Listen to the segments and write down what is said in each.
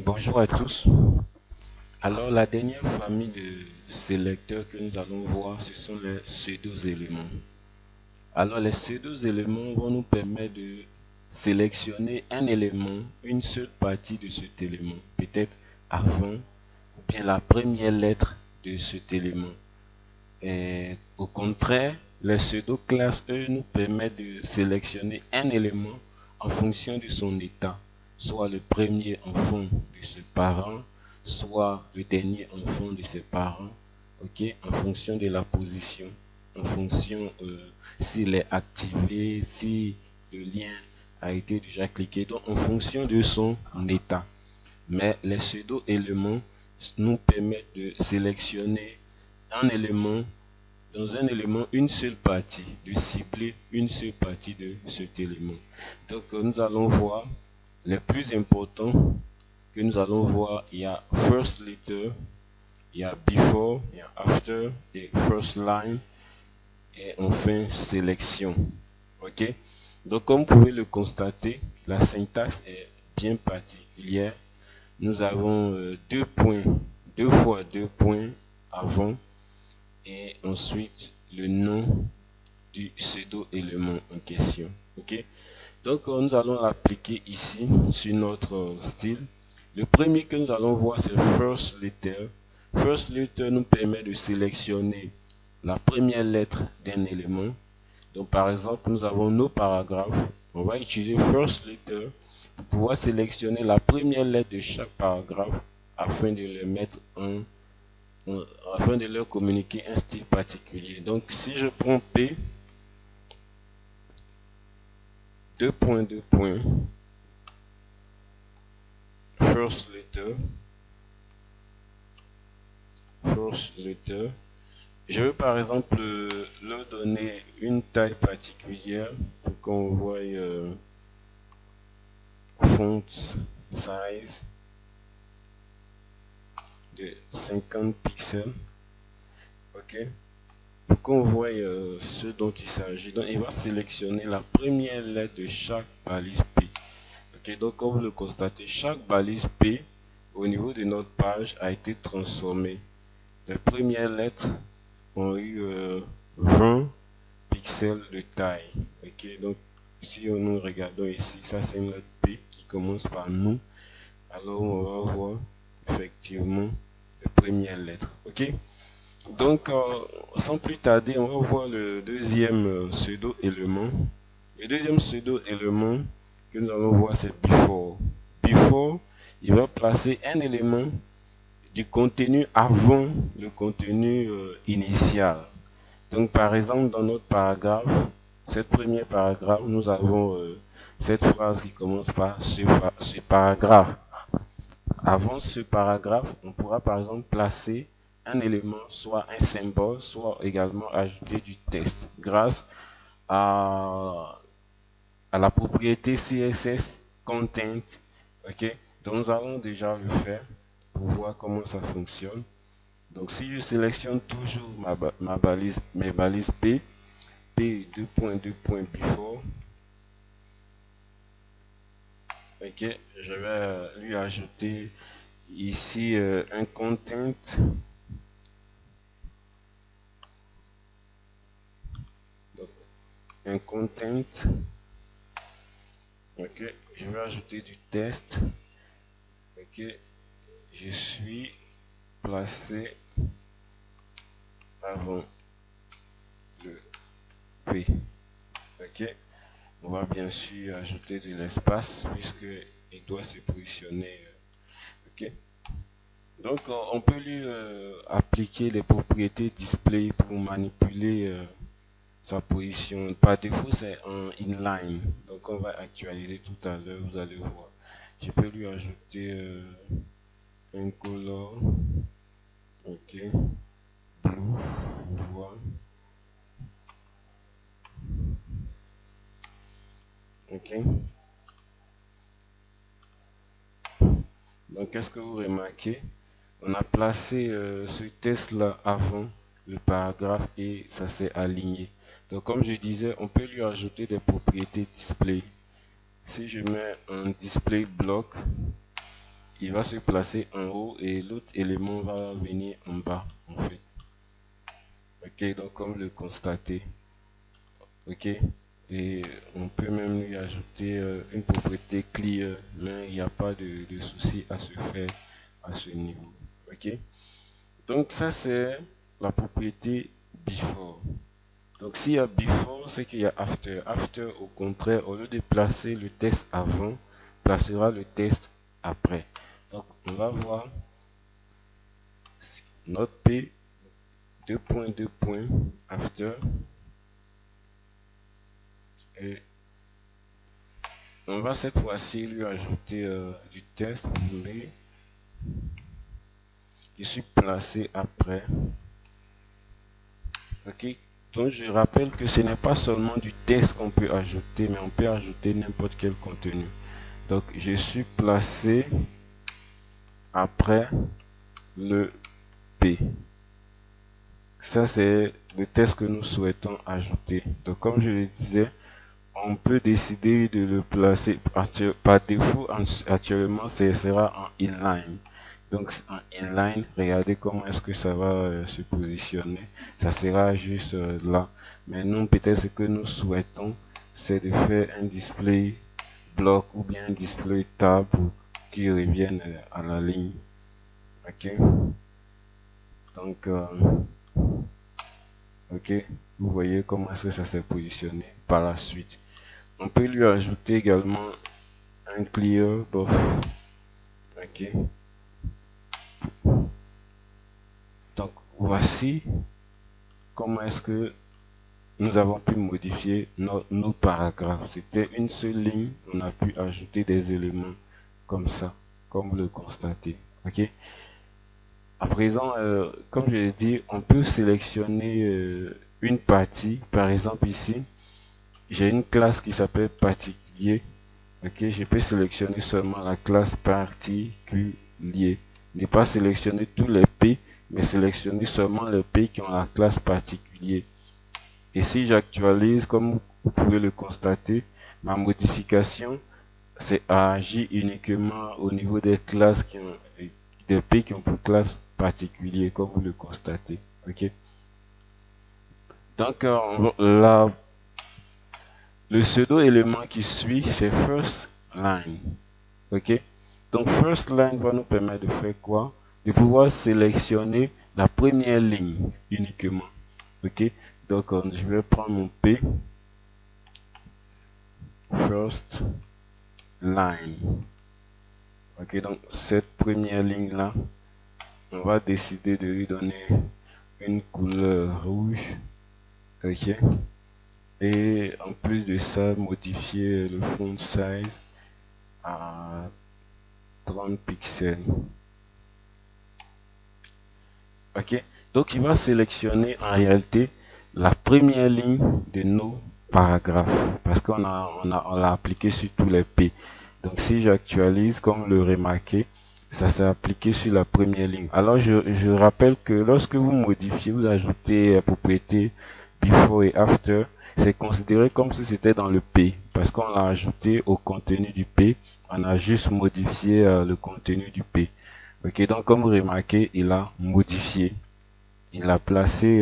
Bonjour à tous. Alors, la dernière famille de sélecteurs que nous allons voir, ce sont les pseudo-éléments. Alors, les pseudo-éléments vont nous permettre de sélectionner un élément, une seule partie de cet élément, peut-être avant ou bien la première lettre de cet élément. Et au contraire, les pseudo-classes, eux, nous permettent de sélectionner un élément en fonction de son état, soit le premier enfant de ce parent, soit le dernier enfant de ses parents, ok, en fonction de la position, en fonction s'il est activé, si le lien a été déjà cliqué, donc en fonction de son état. Mais les pseudo-éléments nous permettent de sélectionner un élément dans un élément une seule partie, de cibler une seule partie de cet élément. Donc nous allons voir les plus importants que nous allons voir. Il y a first letter, il y a before, il y a after et first line et enfin sélection. Ok, donc comme vous pouvez le constater, la syntaxe est bien particulière. Nous avons deux points, deux fois deux points avant et ensuite le nom du pseudo-élément en question. Ok, donc nous allons l'appliquer ici sur notre style. Le premier que nous allons voir, c'est first letter. First letter nous permet de sélectionner la première lettre d'un élément. Donc par exemple, nous avons nos paragraphes. On va utiliser first letter pour pouvoir sélectionner la première lettre de chaque paragraphe afin de le mettre afin de leur communiquer un style particulier. Donc si je prends P, deux points, first letter, je veux par exemple leur donner une taille particulière pour qu'on voit font size de 50 pixels. Ok, pour qu'on voit ce dont il s'agit. Donc il va sélectionner la première lettre de chaque balise P. Ok, donc comme vous le constatez, chaque balise P au niveau de notre page a été transformée. Les premières lettres ont eu 20 pixels de taille. Ok, donc si nous regardons ici, ça c'est une lettre P qui commence par nous. Alors on va voir effectivement les premières lettres. Ok, donc sans plus tarder, on va voir le deuxième pseudo-élément. Le deuxième pseudo-élément que nous allons voir, c'est before. Before, il va placer un élément du contenu avant le contenu initial. Donc par exemple, dans notre paragraphe, cette première paragraphe, nous avons cette phrase qui commence par ce paragraphe. Avant ce paragraphe, on pourra par exemple placer un élément, soit un symbole, soit également ajouter du texte grâce à la propriété CSS Content. Ok, donc nous allons déjà le faire pour voir comment ça fonctionne. Donc si je sélectionne toujours mes balises P, deux points before, ok, je vais lui ajouter ici un content. Donc, un content. Ok, je vais ajouter du test. Ok, je suis placé avant le P. Ok, on va bien sûr ajouter de l'espace puisque il doit se positionner. Ok, donc on peut lui appliquer les propriétés display pour manipuler sa position. Par défaut c'est en inline, donc on va actualiser tout à l'heure, vous allez voir. Je peux lui ajouter un color. Ok, blue, voit. Ok, donc qu'est-ce que vous remarquez? On a placé ce test là avant le paragraphe et ça s'est aligné. Donc comme je disais, on peut lui ajouter des propriétés display. Si je mets un display block, il va se placer en haut et l'autre élément va venir en bas en fait. Ok, donc comme le constater. Ok, et on peut même lui ajouter une propriété clear, mais il n'y a pas de souci à se faire à ce niveau. Ok, donc ça c'est la propriété before. Donc s'il y a before, c'est qu'il y a after. After, au contraire, au lieu de placer le test avant, placera le test après. Donc on va voir notre P, 2 points, after, et on va cette fois-ci lui ajouter du test, mais je suis placé après. Ok, donc je rappelle que ce n'est pas seulement du test qu'on peut ajouter, mais on peut ajouter n'importe quel contenu. Donc je suis placé après le P. Ça c'est le test que nous souhaitons ajouter. Donc comme je le disais, on peut décider de le placer par défaut. Actuellement, ce sera en inline. Donc en inline, regardez comment est-ce que ça va se positionner. Ça sera juste là. Mais nous, peut-être ce que nous souhaitons, c'est de faire un display bloc ou bien un display tab qui revienne à la ligne. Ok. Donc, ok. Vous voyez comment est-ce que ça s'est positionné par la suite. On peut lui ajouter également un clear buff. Ok, donc voici comment est-ce que nous avons pu modifier nos paragraphes. C'était une seule ligne, on a pu ajouter des éléments comme ça, comme vous le constatez. Ok, à présent, comme je l'ai dit, on peut sélectionner une partie. Par exemple ici, j'ai une classe qui s'appelle particulier. Ok, je peux sélectionner seulement la classe particulier. Ne pas sélectionner tous les P, mais sélectionner seulement les P qui ont la classe particulier. Et si j'actualise, comme vous pouvez le constater, ma modification agit uniquement au niveau des classes qui ont des P qui ont pour classe particulier, comme vous le constatez. Ok. Donc le pseudo élément qui suit, c'est first line. Ok, donc first line va nous permettre de faire quoi? De pouvoir sélectionner la première ligne uniquement. Ok, donc je vais prendre mon P, first line. Ok, donc cette première ligne là, on va décider de lui donner une couleur rouge. Ok, et en plus de ça, modifier le font size à 30 pixels. Ok, donc il va sélectionner en réalité la première ligne de nos paragraphes parce qu'on l'a appliqué sur tous les P. Donc si j'actualise, comme le remarquez, ça s'est appliqué sur la première ligne. Alors je rappelle que lorsque vous modifiez, vous ajoutez propriété before et after, c'est considéré comme si c'était dans le P parce qu'on l'a ajouté au contenu du P. On a juste modifié le contenu du P. Ok, donc comme vous remarquez, il a modifié. Il a placé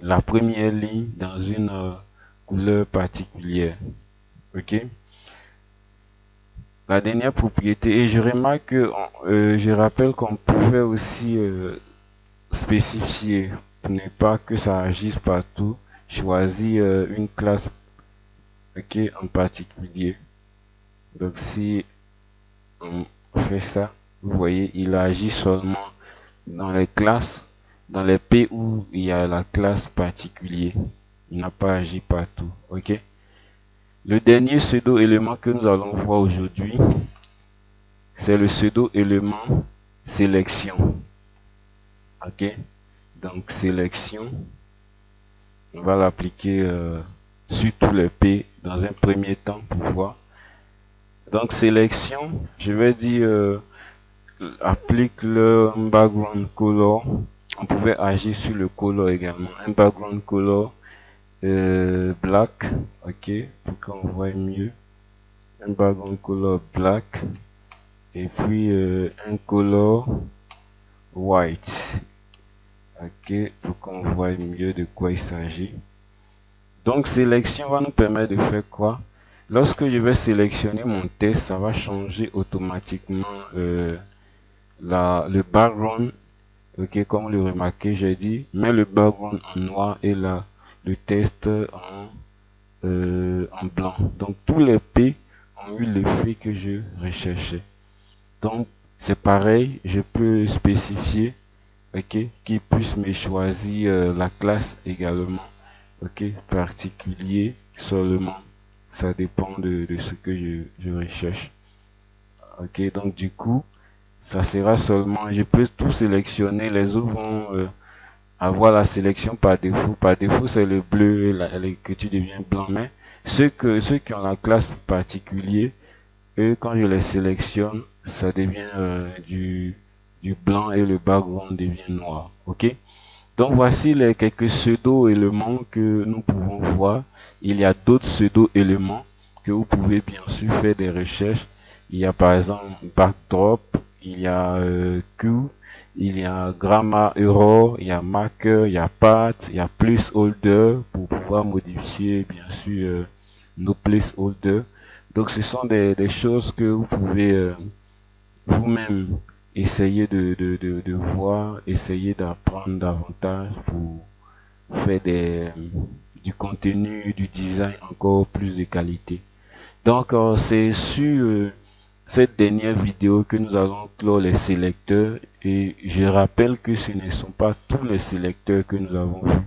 la première ligne dans une couleur particulière. Ok. La dernière propriété, et je remarque que, je rappelle qu'on pouvait aussi spécifier pour ne pas que ça agisse partout, choisir une classe ok, en particulier. Donc si on fait ça, vous voyez, il agit seulement dans les classes, dans les P où il y a la classe particulier. Il n'a pas agi partout. Ok. Le dernier pseudo-élément que nous allons voir aujourd'hui, c'est le pseudo-élément sélection. Ok. Donc sélection, on va l'appliquer sur tous les P dans un premier temps pour voir. Donc sélection, je vais dire applique le background color. On pouvait agir sur le color également. Un background color black, ok, pour qu'on voit mieux. Un background color black. et puis un color white. Ok, pour qu'on voit mieux de quoi il s'agit. Donc sélection va nous permettre de faire quoi? Lorsque je vais sélectionner mon texte, ça va changer automatiquement le background. Ok, comme le remarquez, j'ai dit, mets le background en noir et le texte en blanc. Donc tous les P ont eu l'effet que je recherchais. Donc c'est pareil, je peux spécifier, ok, qu'il puisse me choisir la classe également, ok, particulier seulement. Ça dépend de ce que je recherche. Ok, donc du coup, ça sera seulement, je peux tout sélectionner, les autres vont avoir la sélection par défaut. Par défaut, c'est le bleu et l'écriture devient blanc. Mais ceux qui ont la classe particulier, eux, quand je les sélectionne, ça devient du blanc et le background devient noir. Ok? Donc voici les quelques pseudo-éléments que nous pouvons voir. Il y a d'autres pseudo-éléments que vous pouvez bien sûr faire des recherches. Il y a par exemple backdrop, il y a Q, il y a grammar error, il y a marker, il y a path, il y a placeholder pour pouvoir modifier bien sûr nos placeholders. Donc ce sont des choses que vous pouvez vous-même essayer de voir, essayer d'apprendre davantage pour faire du contenu, du design encore plus de qualité. Donc c'est sur cette dernière vidéo que nous allons clore les sélecteurs et je rappelle que ce ne sont pas tous les sélecteurs que nous avons vus,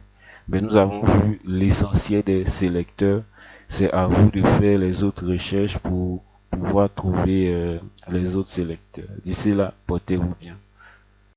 mais nous avons vu l'essentiel des sélecteurs. C'est à vous de faire les autres recherches pour pouvoir trouver les autres sélecteurs. D'ici là, portez-vous bien.